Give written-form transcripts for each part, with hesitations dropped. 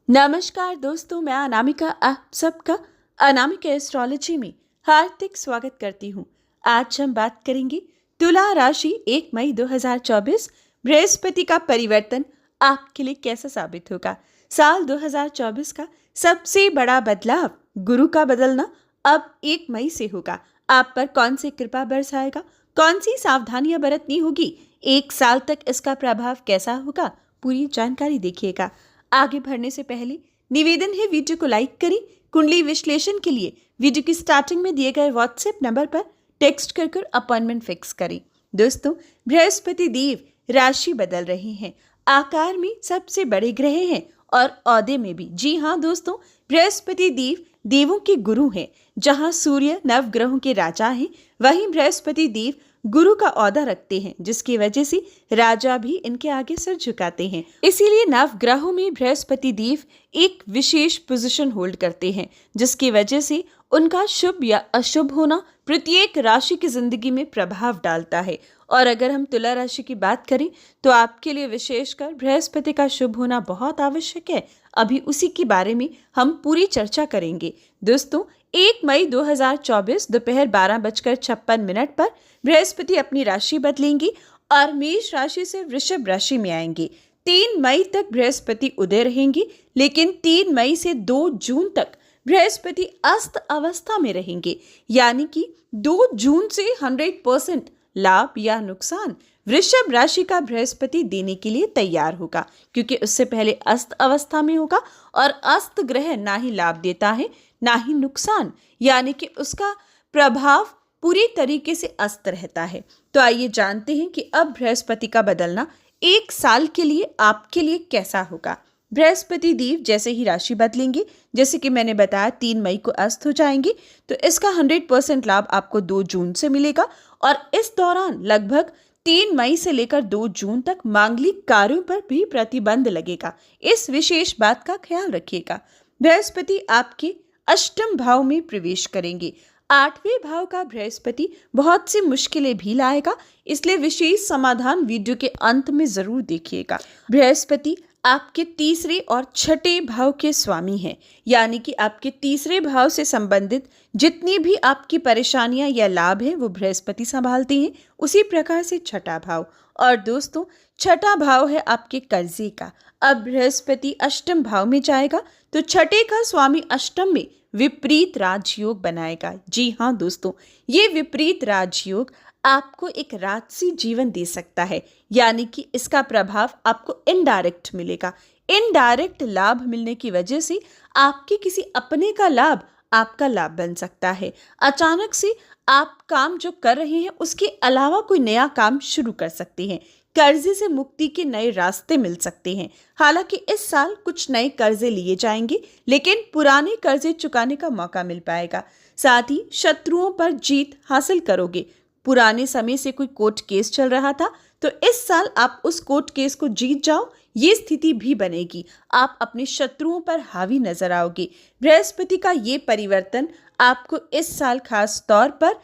नमस्कार दोस्तों, मैं अनामिका आप सबका अनामिका एस्ट्रोलॉजी में हार्दिक स्वागत करती हूँ। आज हम बात करेंगे तुला राशि 1 मई 2024 बृहस्पति का परिवर्तन आपके लिए कैसा साबित होगा। साल 2024 का सबसे बड़ा बदलाव गुरु का बदलना अब 1 मई से होगा। आप पर कौन सी कृपा बरसाएगा, कौन सी सावधानियां बरतनी होगी, एक साल तक इसका प्रभाव कैसा होगा, पूरी जानकारी देखिएगा। आगे बढ़ने से पहले निवेदन है, वीडियो को लाइक करें। कुंडली विश्लेषण के लिए वीडियो की स्टार्टिंग में दिए गए व्हाट्सएप नंबर पर टेक्स्ट कर अपॉइंटमेंट फिक्स करें। दोस्तों, बृहस्पति देव राशि बदल रहे हैं, आकार में सबसे बड़े ग्रह हैं और औहदे में भी। जी हाँ दोस्तों, बृहस्पति देव देवों के गुरु हैं। जहां सूर्य नवग्रहों के राजा हैं, वहीं बृहस्पति देव गुरु का औहदा रखते हैं, जिसकी वजह से राजा भी इनके आगे सिर झुकाते हैं। इसीलिए नवग्रहों में बृहस्पति देव एक विशेष पोजीशन होल्ड करते हैं, जिसकी वजह से उनका शुभ या अशुभ होना प्रत्येक राशि की जिंदगी में प्रभाव डालता है। और अगर हम तुला राशि की बात करें तो आपके लिए विशेषकर बृहस्पति का शुभ होना बहुत आवश्यक है। अभी उसी के बारे में हम पूरी चर्चा करेंगे। दोस्तों, 1 मई 2024 दोपहर 12:56 पर बृहस्पति अपनी राशि बदलेंगी और मेष राशि से वृषभ राशि में आएंगे। 3 मई तक बृहस्पति उदय रहेंगी, लेकिन 3 मई से 2 जून तक बृहस्पति अस्त अवस्था में रहेंगे। यानी कि 2 जून से 100% लाभ या नुकसान वृषभ राशि का बृहस्पति देने के लिए तैयार होगा, क्योंकि उससे पहले अस्त अवस्था में होगा और अस्त ग्रह ना ही लाभ देता है ना ही नुकसान, यानी कि उसका प्रभाव पूरी तरीके से अस्त रहता है। तो आइए जानते हैं कि अब बृहस्पति का बदलना 1 साल के लिए आपके लिए कैसा होगा। बृहस्पति देव जैसे ही राशि बदलेंगे, जैसे कि मैंने बताया 3 मई को अस्त हो जाएंगे, तो इसका 100% लाभ आपको 2 जून से मिलेगा और इस दौरान लगभग 3 मई से लेकर 2 जून तक मांगलिक कार्यों पर भी प्रतिबंध लगेगा। इस विशेष बात का ख्याल रखिएगा। बृहस्पति आपके अष्टम भाव में प्रवेश करेंगे। 8वें भाव का बृहस्पति बहुत सी मुश्किलें भी लाएगा, इसलिए विशेष समाधान वीडियो के अंत में जरूर देखिएगा। बृहस्पति आपके तीसरे और छठे भाव के स्वामी हैं, यानी कि आपके तीसरे भाव से संबंधित जितनी भी आपकी परेशानियां या लाभ हैं वो बृहस्पति संभालते हैं। उसी प्रकार से छठा भाव, और दोस्तों छठा भाव है आपके कर्जे का। अब बृहस्पति अष्टम भाव में जाएगा तो छठे का स्वामी अष्टम में विपरीत राजयोग बनाएगा। जी हाँ दोस्तों, ये विपरीत राजयोग आपको एक राजसी जीवन दे सकता है, यानी कि इसका प्रभाव आपको इनडायरेक्ट मिलेगा। इनडायरेक्ट लाभ मिलने की वजह से आपके किसी अपने का लाभ आपका लाभ बन सकता है। अचानक से आप काम जो कर रहे हैं उसके अलावा कोई नया काम शुरू कर सकते हैं। कर्जे से मुक्ति के नए रास्ते मिल सकते हैं। हालांकि इस साल कुछ नए कर्जे लिए जाएंगे, लेकिन पुराने कर्जे चुकाने का मौका मिल पाएगा। साथ ही शत्रुओं पर जीत हासिल करोगे। पुराने समय से कोई कोर्ट केस चल रहा था तो इस साल आप उस कोर्ट केस को जीत जाओ, ये स्थिति भी बनेगी। आप अपने शत्रुओं पर हावी नजर आओगे। बृहस्पति का ये परिवर्तन आपको इस साल खास तौर पर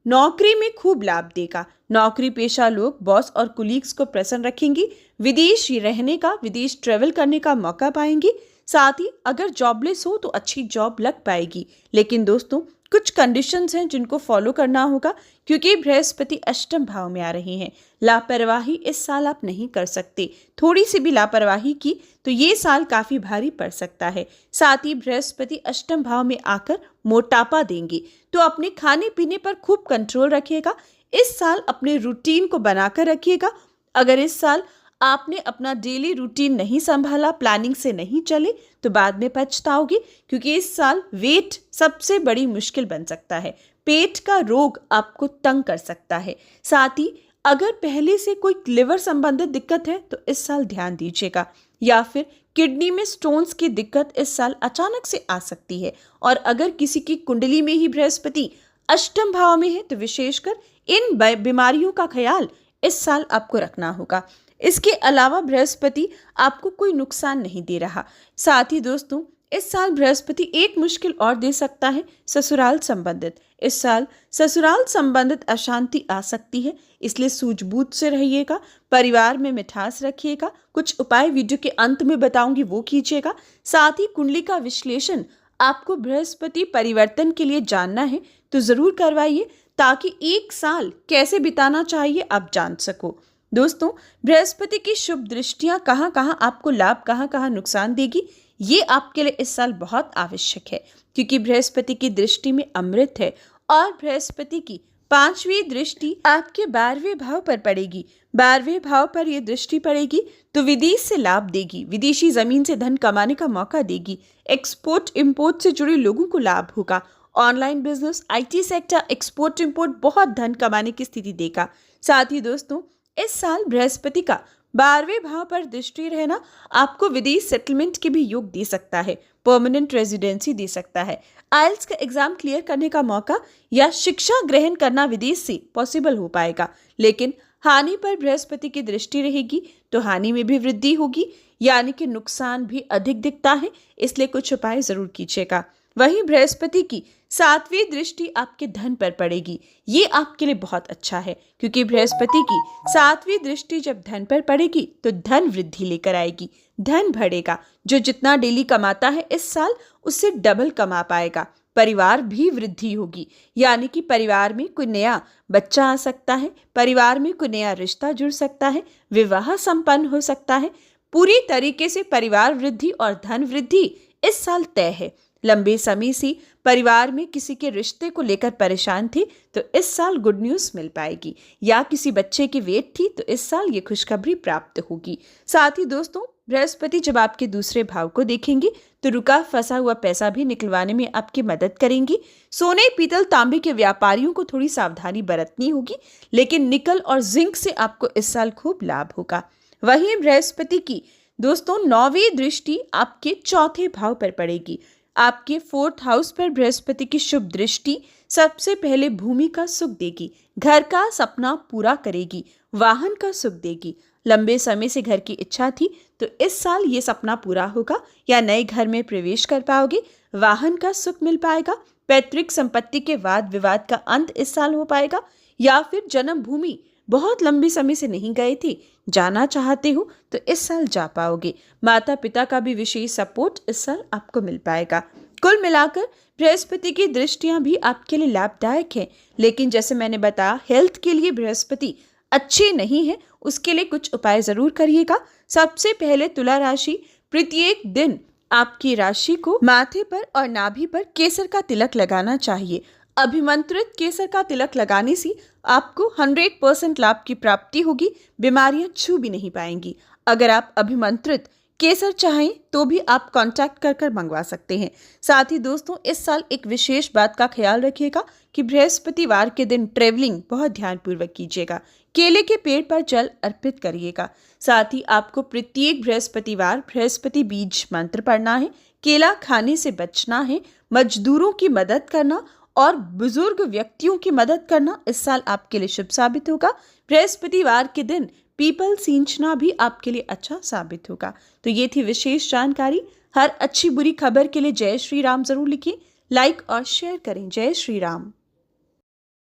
नौकरी में खूब लाभ देगा। नौकरी पेशा लोग बॉस और कुलीग्स को प्रसन्न रखेंगे। विदेश रहने का, विदेश ट्रेवल करने का मौका पाएंगे। साथ ही अगर जॉबलेस हो तो अच्छी जॉब लग पाएगी। लेकिन दोस्तों, कुछ कंडीशंस हैं जिनको फॉलो करना होगा, क्योंकि बृहस्पति अष्टम भाव में आ रहे हैं। लापरवाही इस साल आप नहीं कर सकते। थोड़ी सी भी लापरवाही की तो ये साल काफी भारी पड़ सकता है। साथ ही बृहस्पति अष्टम भाव में आकर मोटापा देंगे, तो अपने खाने पीने पर खूब कंट्रोल रखिएगा। इस साल अपने रूटीन को बनाकर रखिएगा। अगर इस साल आपने अपना डेली रूटीन नहीं संभाला, प्लानिंग से नहीं चले, तो बाद में पछताओगे, क्योंकि इस साल वेट सबसे बड़ी मुश्किल बन सकता है। पेट का रोग आपको तंग कर सकता है। साथ ही अगर पहले से कोई लिवर संबंधित दिक्कत है तो इस साल ध्यान दीजिएगा, या फिर किडनी में स्टोन्स की दिक्कत इस साल अचानक से आ सकती है। और अगर किसी की कुंडली में ही बृहस्पति अष्टम भाव में है तो विशेषकर इन बीमारियों का ख्याल इस साल आपको रखना होगा। इसके अलावा बृहस्पति आपको कोई नुकसान नहीं दे रहा। साथ ही दोस्तों, इस साल बृहस्पति एक मुश्किल और दे सकता है ससुराल संबंधित। इस साल ससुराल संबंधित अशांति आ सकती है, इसलिए सूझबूझ से रहिएगा। परिवार में मिठास रखिएगा। कुछ उपाय वीडियो के अंत में बताऊंगी, वो कीजिएगा। साथ ही कुंडली का विश्लेषण आपको बृहस्पति परिवर्तन के लिए जानना है तो जरूर करवाइए, ताकि एक साल कैसे बिताना चाहिए आप जान सको। दोस्तों, बृहस्पति की शुभ दृष्टियां कहाँ कहाँ आपको लाभ, कहाँ कहाँ नुकसान देगी, ये आपके लिए इस साल बहुत आवश्यक है, क्योंकि बृहस्पति की दृष्टि में अमृत है और बृहस्पति की 5वीं दृष्टि आपके 12वें भाव पर पड़ेगी। 12वें भाव पर यह दृष्टि पड़ेगी तो विदेश से लाभ देगी, विदेशी जमीन से धन कमाने का मौका देगी, एक्सपोर्ट इंपोर्ट से जुड़े लोगों को लाभ होगा, online business, IT sector, export import बहुत धन कमाने की स्थिति देगा। साथ ही दोस्तों, इस साल बृहस्पति का 12वें भाव पर दृष्टि रहना आपको विदेश सेटलमेंट के भी योग दे सकता है, परमानेंट रेजिडेंसी दे सकता है, आइल्स का एग्जाम क्लियर करने का मौका या शिक्षा ग्रहण करना विदेश से पॉसिबल हो पाएगा। लेकिन हानि पर बृहस्पति की दृष्टि रहेगी तो हानि में भी वृद्धि होगी, यानी कि नुकसान भी अधिक दिखता है, इसलिए कुछ उपाय जरूर कीजिएगा। वहीं बृहस्पति की 7वीं दृष्टि आपके धन पर पड़ेगी। ये आपके लिए बहुत अच्छा है, क्योंकि बृहस्पति की 7वीं दृष्टि जब धन पर पड़ेगी तो धन वृद्धि लेकर आएगी, धन बढ़ेगा। जो जितना डेली कमाता है इस साल उससे डबल कमा पाएगा। परिवार भी वृद्धि होगी, यानी कि परिवार में कोई नया बच्चा आ सकता है, परिवार में कोई नया रिश्ता जुड़ सकता है, विवाह संपन्न हो सकता है। पूरी तरीके से परिवार वृद्धि और धन वृद्धि इस साल तय है। लंबे समय से परिवार में किसी के रिश्ते को लेकर परेशान थे तो इस साल गुड न्यूज़ मिल पाएगी, या किसी बच्चे की वेट थी तो इस साल ये खुशखबरी प्राप्त होगी। साथ ही दोस्तों, बृहस्पति जब आपके दूसरे भाव को देखेंगे तो रुका फंसा हुआ पैसा भी निकलवाने में आपकी मदद करेंगी। सोने, पीतल, तांबे के व्यापारियों को थोड़ी सावधानी बरतनी होगी, लेकिन निकल और जिंक से आपको इस साल खूब लाभ होगा। वहीं बृहस्पति की दोस्तों 9वीं दृष्टि आपके 4थे भाव पर पड़ेगी। आपके 4th हाउस पर बृहस्पति की शुभ दृष्टि सबसे पहले भूमि का सुख देगी, घर का सपना पूरा करेगी, वाहन का सुख देगी। लंबे समय से घर की इच्छा थी तो इस साल ये सपना पूरा होगा, या नए घर में प्रवेश कर पाओगे, वाहन का सुख मिल पाएगा, पैतृक संपत्ति के वाद विवाद का अंत इस साल हो पाएगा, या फिर जन्मभूमि बहुत लंबे समय से नहीं गए थे, जाना चाहते हो तो इस साल जा पाओगे। माता पिता का भी विशेष सपोर्ट इस साल आपको मिल पाएगा। कुल मिलाकर बृहस्पति की दृष्टियां भी आपके लिए लाभदायक हैं, लेकिन जैसे मैंने बताया हेल्थ के लिए बृहस्पति अच्छे नहीं है, उसके लिए कुछ उपाय जरूर करिएगा। सबसे पहले तुला राशि, प्रत्येक दिन आपकी राशि को माथे पर और नाभि पर केसर का तिलक लगाना चाहिए। अभिमंत्रित केसर का तिलक लगाने से आपको 100% लाभ की प्राप्ति होगी, बीमारियां छू भी नहीं पाएंगी। अगर आप अभिमंत्रित केसर चाहें तो भी आप कांटेक्ट कर मंगवा सकते हैं। साथ ही दोस्तों, इस साल एक विशेष बात का ख्याल रखिएगा कि बृहस्पतिवार के दिन ट्रेवलिंग बहुत ध्यानपूर्वक कीजिएगा। केले के पेड़ पर जल अर्पित करिएगा। साथ ही आपको प्रत्येक बृहस्पतिवार बृहस्पति बीज मंत्र पढ़ना है, केला खाने से बचना है, मजदूरों की मदद करना और बुजुर्ग व्यक्तियों की मदद करना इस साल आपके लिए शुभ साबित होगा। बृहस्पतिवार के दिन पीपल सींचना भी आपके लिए अच्छा साबित होगा। तो ये थी विशेष जानकारी। हर अच्छी बुरी खबर के लिए जय श्री राम जरूर लिखें, लाइक और शेयर करें। जय श्री राम।